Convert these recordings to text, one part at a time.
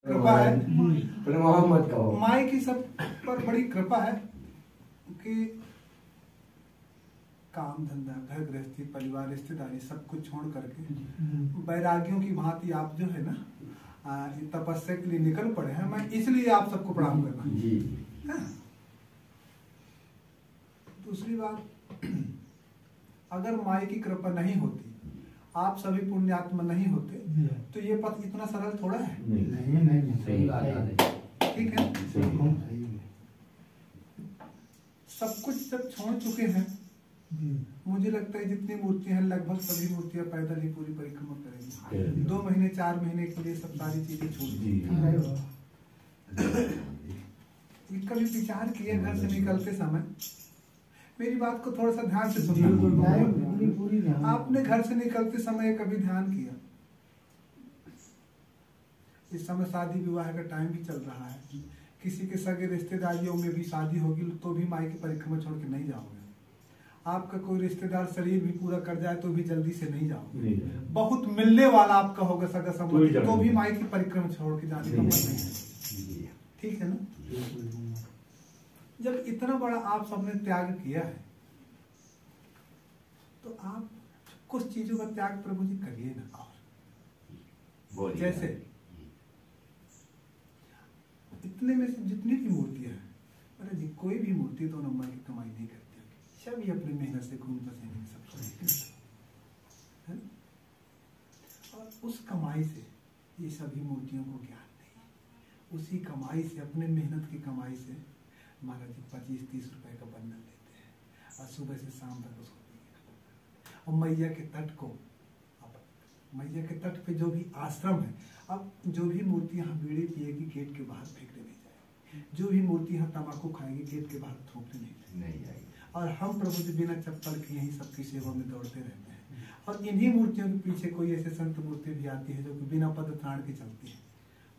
कृपा है, मत कहो। माई की सब पर बड़ी कृपा है कि काम धंधा घर गृहस्थी परिवार रिश्तेदारी सब कुछ छोड़ करके बैरागियों की भांति आप जो है ना तपस्या के लिए निकल पड़े हैं। मैं इसलिए आप सबको प्रणाम कर रहा हूँ। दूसरी बात, अगर माई की कृपा नहीं होती, आप सभी पुण्यात्मा नहीं होते, तो ये पथ इतना सरल थोड़ा है। नहीं, सही बात है। ठीक है, सब कुछ जब छोड़ चुके हैं, मुझे लगता है जितनी मूर्तियां हैं लगभग सभी मूर्तियां पैदल ही पूरी परिक्रमा करेंगी। 2 महीने 4 महीने के लिए सब सारी चीजें छूट दी। कभी विचार किए घर से निकलते समय, मेरी बात को थोड़ा सा ध्यान से सुनना। आपने घर से निकलते समय कभी ध्यान किया, इस समय शादी विवाह का टाइम भी चल रहा है, किसी के सगे रिश्तेदारियों में भी शादी होगी तो भी माई की परिक्रमा छोड़ के नहीं जाओगे। आपका कोई रिश्तेदार शरीर भी पूरा कर जाए तो भी जल्दी से नहीं जाओगे। बहुत मिलने वाला आपका होगा सगा संबंधी तो भी माई की परिक्रमा छोड़ के जाने का मन नहीं है। ठीक है ना? जब इतना बड़ा आप सबने त्याग किया है, तो आप कुछ चीजों का त्याग प्रभु जी करिए ना। और जैसे इतने में से जितनी भी मूर्तियां हैं, अरे जी कोई भी मूर्ति 2 नंबर की कमाई नहीं करती, सभी अपनी मेहनत से खून पसीने सब है। और उस कमाई से ये सभी मूर्तियों को ज्ञान नहीं है। उसी कमाई से, अपने मेहनत की कमाई से महाराज जी 25-30 रुपए का बंडल लेते हैं और सुबह से शाम तक उसको और मैया के तट को, मैया के तट पे जो भी आश्रम है, अब जो भी मूर्ति यहाँ बीड़ी पिएगी गेट के बाहर फेंकने नहीं जाएगी, जो भी मूर्ति यहाँ तम्बाकू खाएगी गेट के बाहर थूकने नहीं जाएगी। और हम प्रभु जी बिना चप्पल के यही सबकी सेवा में दौड़ते रहते हैं। और इन्हीं मूर्तियों के पीछे कोई ऐसे संत मूर्ति भी आती है जो कि बिना पद त्राण के चलती है।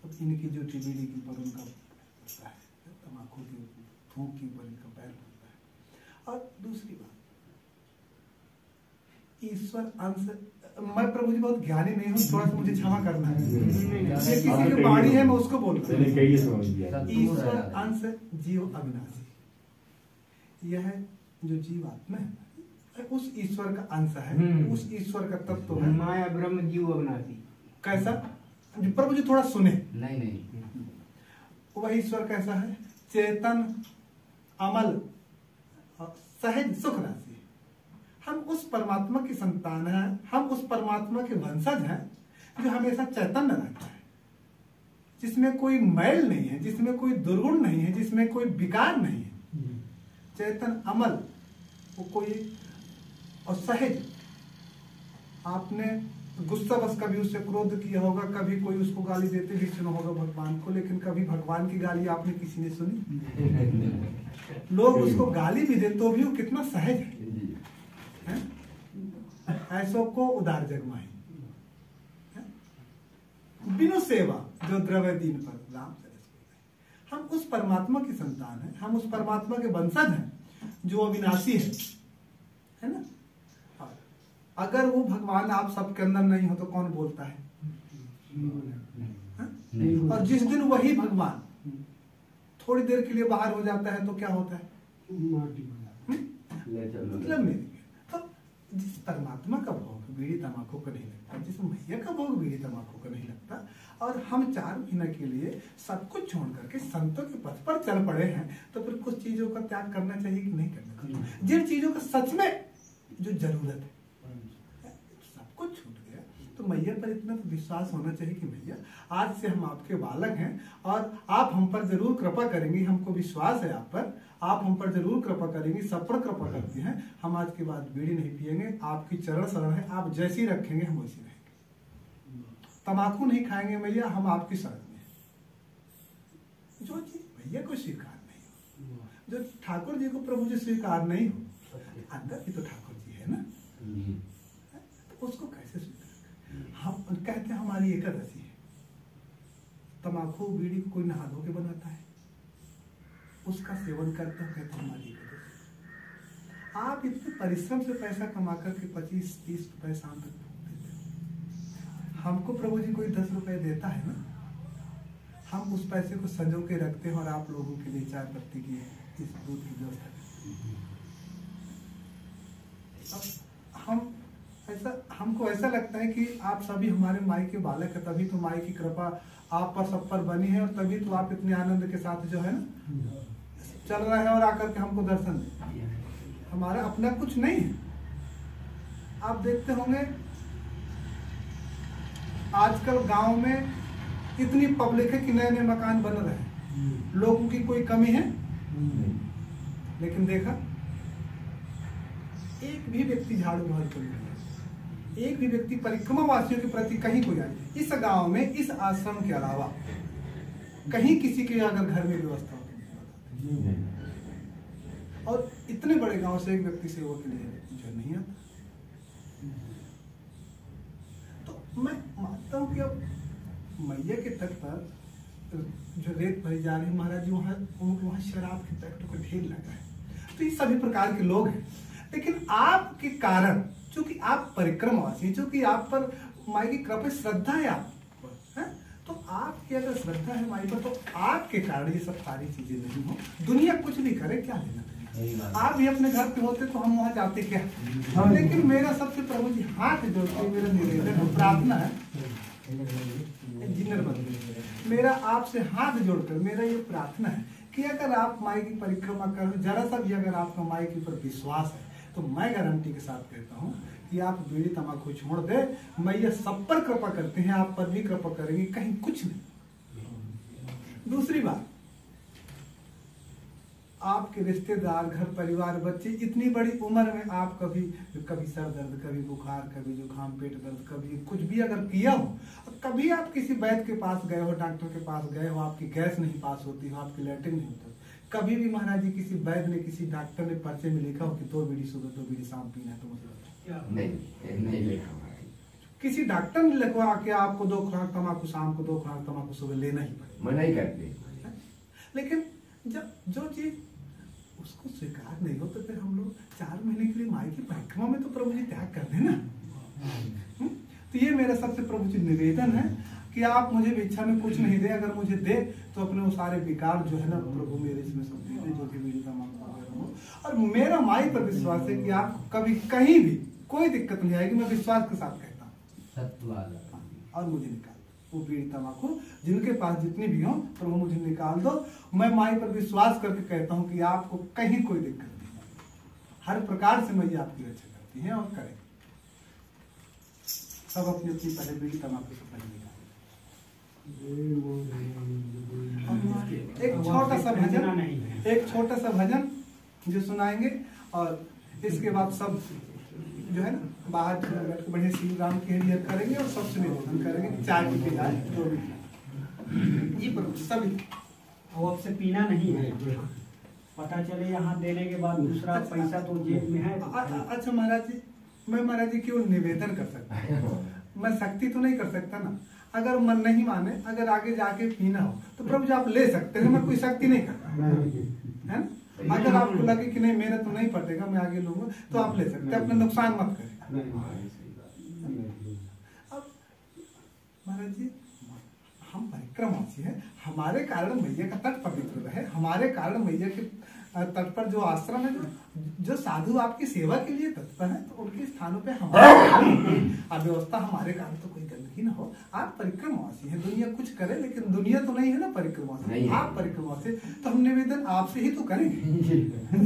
अब इनकी जो बीड़ी के ऊपर उनका होता है, तम्बाकू के थूक के ऊपर इनका पैर होता है। और दूसरी बात, ईश्वर अंश, मैं प्रभु जी बहुत ज्ञानी नहीं हूँ, थोड़ा सा मुझे क्षमा करना है। ये किसी की वाणी है, मैं उसको बोल रहा हूँ। ईश्वर अंश जीव अविनाशी, यह जो जीवात्मा है उस ईश्वर का अंश है, उस ईश्वर का तत्व है। माया ब्रह्म जीव अविनाशी कैसा? प्रभु जी थोड़ा सुने। नहीं, वह ईश्वर कैसा है? चेतन, अमल, सहज, सुख राशि। हम उस परमात्मा की संतान हैं, हम उस परमात्मा के वंशज हैं जो हमेशा चैतन्य रहता है, जिसमें कोई मैल नहीं है, जिसमें कोई दुर्गुण नहीं है, जिसमें कोई विकार नहीं है। चेतन, अमल, वो कोई, और सहज। आपने गुस्सा बस कभी उससे क्रोध किया होगा, कभी कोई उसको गाली देते भी सुना होगा भगवान को, लेकिन कभी भगवान की गाली आपने किसी ने सुनी? लोग उसको गाली भी दे तो भी वो कितना सहज है। ऐसो को उदार जगमाई, बिनु सेवा जो द्रव्य दीन पर राम सरस। हम उस परमात्मा की संतान है, हम उस परमात्मा के वंशज हैं जो अविनाशी है ना। अगर वो भगवान आप सबके अंदर नहीं हो तो कौन बोलता है? और जिस दिन वही भगवान थोड़ी देर के लिए बाहर हो जाता है तो क्या होता है? मतलब मेरे तो जिस परमात्मा का भोग बीड़ी तम्बाकू को नहीं लगता, जिस मैया का भोग बीड़ी तम्बाकू को नहीं लगता, और हम 4 महीने के लिए सब कुछ छोड़ करके संतों के पथ पर चल पड़े हैं, तो फिर कुछ चीजों का त्याग करना चाहिए कि नहीं करना चाहिए? जिन चीजों का सच में जो जरूरत है सब कुछ छूट गया, तो मैया पर इतना तो विश्वास होना चाहिए कि मैया आज से हम आपके बालक हैं और आप हम पर जरूर कृपा करेंगी। हमको विश्वास है आप पर, आप हम पर जरूर कृपा करेंगी, सब पर कृपा करती हैं। हम आज के बाद बीड़ी नहीं पिएंगे, आपकी चरण शरण है, आप जैसी रखेंगे हम वैसी रहेंगे। तम्बाकू नहीं खाएंगे मैया, हम आपकी शरण में। जो चीज भैया को स्वीकार नहीं हो, जो ठाकुर जी को प्रभु जी स्वीकार नहीं हो, अंदर भी तो ठाकुर जी है ना, तो उसको कैसे स्वीकार? हम कहते हैं हमारी एकादशी है, तम्बाकू बीड़ी को कोई नहा धो के बनाता है, उसका सेवन करता है, कहते हैं हमारी एकादशी। आप इतने परिश्रम से पैसा कमा करके 25-30 रुपए शाम तक देते हो, हमको प्रभु जी कोई 10 रुपए देता है ना, हम उस पैसे को संजो के रखते हैं और आप लोगों के लिए चाय पत्ती की इस दूध की व्यवस्था करते हैं। हमको ऐसा लगता है कि आप सभी हमारे माई के बालक है, तभी तो माई की कृपा आप पर सब पर बनी है और तभी तो आप इतने आनंद के साथ जो है ना चल रहे हैं और आकर के हमको दर्शन दे। हमारा अपना कुछ नहीं है। आप देखते होंगे आजकल गांव में इतनी पब्लिक है कि नए नए मकान बन रहे हैं, लोगों की कोई कमी है, लेकिन देखा एक भी व्यक्ति झाड़ू बहार को नहीं, एक भी व्यक्ति परिक्रमा वासियों के प्रति कहीं कोई आए। इस गांव में इस आश्रम के अलावा कहीं किसी के अगर घर में व्यवस्था होती और इतने बड़े गांव से एक व्यक्ति सेवा के लिए जो नहीं आता। तो मैं मानता हूं कि अब मैया के तट पर जो रेत भरी जा रही महाराज जी, वहाँ शराब के पैकेटों का ढेर लगा है। तो ये सभी प्रकार के लोग हैं, लेकिन आपके कारण, चूंकि आप परिक्रमावासी, चूंकि आप पर माई की कृपा श्रद्धा है आप पर, है? तो आपकी अगर श्रद्धा है माई पर, तो आपके कारण ये सब सारी चीजें नहीं हो। दुनिया कुछ भी करे, क्या लेना देना। आप भी अपने घर पे होते तो हम वहां जाते क्या। लेकिन मेरा सबसे प्रभु जी हाथ जोड़ते मेरा निवेदन प्रार्थना है, इंजीनियर बन मेरा आपसे हाथ जोड़कर मेरा ये प्रार्थना है कि अगर आप माई की परिक्रमा कर, जरा सा भी अगर आपका माई के ऊपर विश्वास है, तो मैं गारंटी के साथ कहता हूँ कि आप बीड़ी तंबाकू छोड़ दे। मैया सब पर कृपा करते हैं, आप पर भी कृपा करेंगे, कहीं कुछ नहीं। दूसरी बात, आपके रिश्तेदार, घर परिवार, बच्चे, इतनी बड़ी उम्र में आप कभी सर दर्द, कभी बुखार, कभी जुकाम, पेट दर्द, कभी कुछ भी अगर किया हो, कभी आप किसी वैद्य के पास गए हो, डॉक्टर के पास गए हो, आपकी गैस नहीं पास होती हो, आपकी लैट्रिन नहीं होता, कभी भी महाराज जी किसी वैद्य ने, किसी डॉक्टर ने पर्चे में लिखा हो कि 2 बीड़ी सुबह 2 बीड़ी शाम पीना है, तो मतलब नहीं लिखा। किसी डॉक्टर ने लिखवा के आपको 2 खुराक तंबाकू शाम को, 2 खुराक तंबाकू सुबह लेना ही पड़ेगा, मना ही करते। लेकिन जब जो चीज उसको स्वीकार नहीं हो, तो फिर हम लोग 4 महीने के लिए माई की परिक्रमा में तो प्रभु जी त्याग कर देना। तो ये मेरा सबसे प्रभु जी निवेदन है कि आप मुझे भी इच्छा में कुछ नहीं दे, अगर मुझे दे तो अपने वो सारे विकार जो है ना प्रभु मेरे इसमें सब दे दे, जो कि मेरी तमाम हो। और मेरा माई पर विश्वास है कि आप कभी कहीं भी कोई दिक्कत नहीं आएगी, मैं विश्वास के साथ कहता हूँ। और मुझे निकाल वो बीड़ी तंबाकू जिनके पास जितनी भी हो, प्रभु मुझे निकाल दो। मैं माई पर विश्वास करके कहता हूँ कि आपको कहीं कोई दिक्कत नहीं, हर प्रकार से मैया आपकी रक्षा करती है और करें। सब अपनी अपनी पहले बीड़ी तंबाकू से पहले निकाल। एक छोटा सा भजन जो सुनाएंगे, और इसके बाद सब जो है ना बाहर बढ़िया श्री राम के लिए करेंगे और सबसे निवेदन करेंगे, चाय पी के जाए तो जी प्रभु सभी। वो आपसे पीना नहीं है, पता चले यहाँ देने के बाद दूसरा पैसा तो जेब में है। अच्छा महाराज जी, मैं महाराज जी केवल निवेदन कर सकता हूँ, मैं शक्ति तो नहीं कर सकता ना। अगर मन नहीं माने, अगर आगे जाके पीना हो तो प्रभु जी आप ले सकते हैं, मैं कोई शक्ति नहीं करता है ना। अगर आपको लगे कि नहीं मेरा तो नहीं पटेगा, मैं आगे लूंगा, तो आप ले सकते हैं, अपना नुकसान मत करें। अब महाराज जी हम परिक्रमावासी हैं, हमारे कारण मैया का तट पवित्र रहे, हमारे कारण मैया के तट पर जो आश्रम है, जो साधु आपकी सेवा के लिए तत्पर है, तो उनके स्थानों पे हमारे व्यवस्था, हमारे कारण तो कोई गंदगी ना हो। आप परिक्रमावासी हैं, दुनिया कुछ करे, लेकिन दुनिया तो नहीं है ना परिक्रमावासी, आप परिक्रमावासी, तो हम निवेदन आपसे ही तो करेंगे,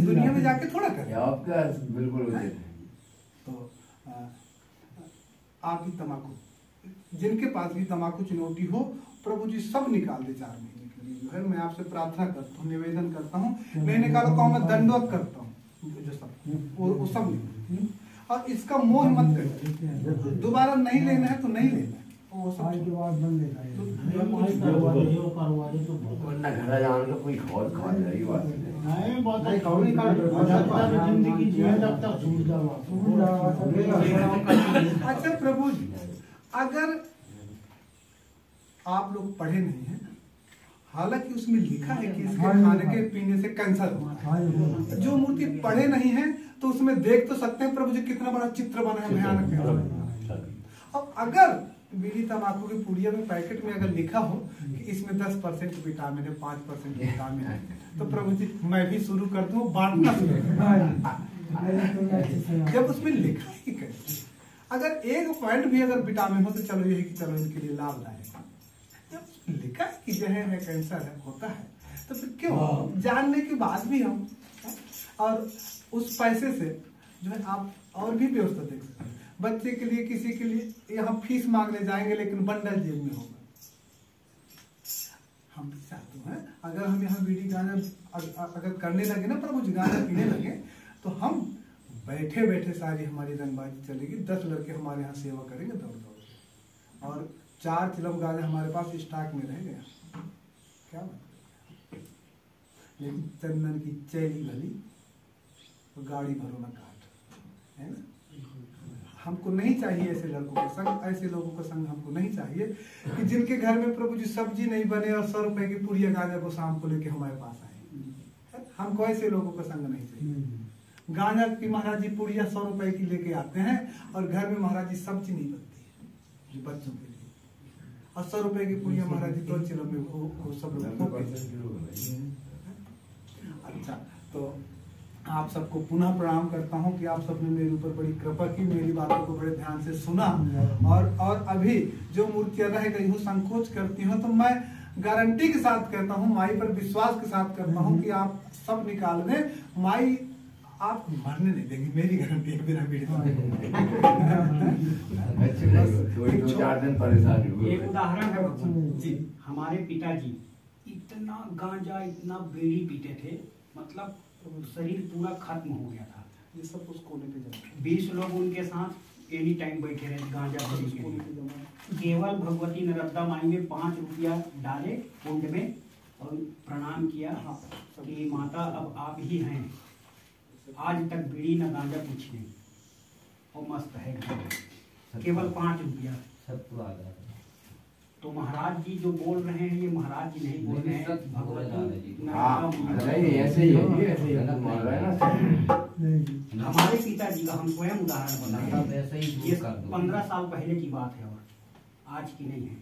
दुनिया में जाके थोड़ा करें आपका। बिल्कुल। तो आप भी तंबाकू, जिनके पास भी तंबाकू चिनौती हो, प्रभु जी सब निकाल दे 4 महीने के लिए, जो है मैं आपसे प्रार्थना करता हूँ, निवेदन करता हूँ। नहीं निकालो तो मैं दंडवत करता हूँ, जो सब वो सब। और इसका मोह मत करो, दोबारा नहीं लेना है तो नहीं लेना है, वो सब के बाद बन लेना है। घर जाने का कोई और खा रही बात नहीं, बात नहीं कौड़ी का जिंदगी जिए जब तक छूट जावा। अच्छा प्रभु जी, अगर आप लोग पढ़े नहीं हैं, हालांकि उसमें लिखा है कि इसके खाने के पीने से कैंसर होता है, जो मूर्ति पढ़े नहीं है तो उसमें देख तो सकते हैं प्रभु जी कितना बड़ा चित्र बना है, भयानक। अब अगर बीड़ी तम्बाकू की पुड़िया में पैकेट में अगर लिखा हो कि इसमें 10% विटामिन है, 5% विटामिन है, तो प्रभु जी मैं भी शुरू कर दूं बांटना शुरू जब उसमें लिखा ही कैसे, अगर एक पॉइंट भी अगर विटामिन हो तो चलो यही कि चलो इनके लिए लाभदायक है, जब लिखा है कि जहर है, कैंसर है, होता है, तो फिर क्यों जानने के बाद भी हम, और उस पैसे से जो है आप और भी व्यवस्था देख सकते हैं। बच्चे के लिए, किसी के लिए यहाँ फीस मांगने जाएंगे लेकिन बंडल जेब में होगा। हम भी चाहते हैं अगर हम यहाँ बीड़ी गाना अगर करने लगे ना प्रभु जी, गाना पीने लगे, तो हम बैठे बैठे सारी हमारी रंगबाजी चलेगी। 10 लड़के हमारे यहाँ सेवा करेंगे दौड़ दौड़, और 4 चिलम गाने हमारे पास स्टॉक में रह गया। क्या बात, लेकिन चंदन की चैली भली तो गाड़ी भरो ना काट, है ना। हमको नहीं चाहिए ऐसे लड़कों का संग, ऐसे लोगों का संग हमको नहीं चाहिए कि जिनके घर में प्रभु जी सब्जी नहीं बने और 100 रुपए की पुड़िया गांजा को शाम को लेके हमारे पास आए। हमको ऐसे लोगों का संग नहीं चाहिए। गांजा की महाराज जी पुड़िया 100 रुपए की लेके आते हैं और घर में महाराज जी सब्जी नहीं बनती है जो बच्चों के लिए, और 100 रुपए की पुड़िया महाराज जी 2 चिलम में वो सब लोग। अच्छा, तो आप सबको पुनः प्रणाम करता हूं कि आप सबने मेरे ऊपर बड़ी कृपा की, मेरी बातों को बड़े ध्यान से सुना, और अभी जो मूर्तियां रह गई हूँ संकोच करती हूँ, तो मैं गारंटी के साथ कहता हूँ, माई पर विश्वास के साथ करता हूँ कि आप सब निकाल दें। माई आप मरने नहीं देंगी, मेरी गारंटी है। बिना बीड़ी दो 4 दिन परेशान हुए। एक उदाहरण है भगवान जी, हमारे पिताजी इतना गांजा, इतना बीड़ी पीते थे, मतलब शरीर पूरा खत्म हो गया था। ये सब उस कोने पे जाए, 20 लोग उनके साथ एनी टाइम बैठे रहे गांजा पी के। केवल भगवती नर्मदा माई में 5 रुपया डाले कुंड में और प्रणाम किया कि माता अब आप ही हैं। आज तक बीड़ी न गांजा कुछ नहीं, और मस्त है केवल 5 रुपया। तो महाराज जी जो बोल रहे हैं, ये महाराज जी नहीं बोल रहे हैं, भगवती ऐसे ही है ना। हमारे पिताजी का हम स्वयं उदाहरण बना रहे हैं। ये 15 साल पहले की बात है और आज की नहीं है।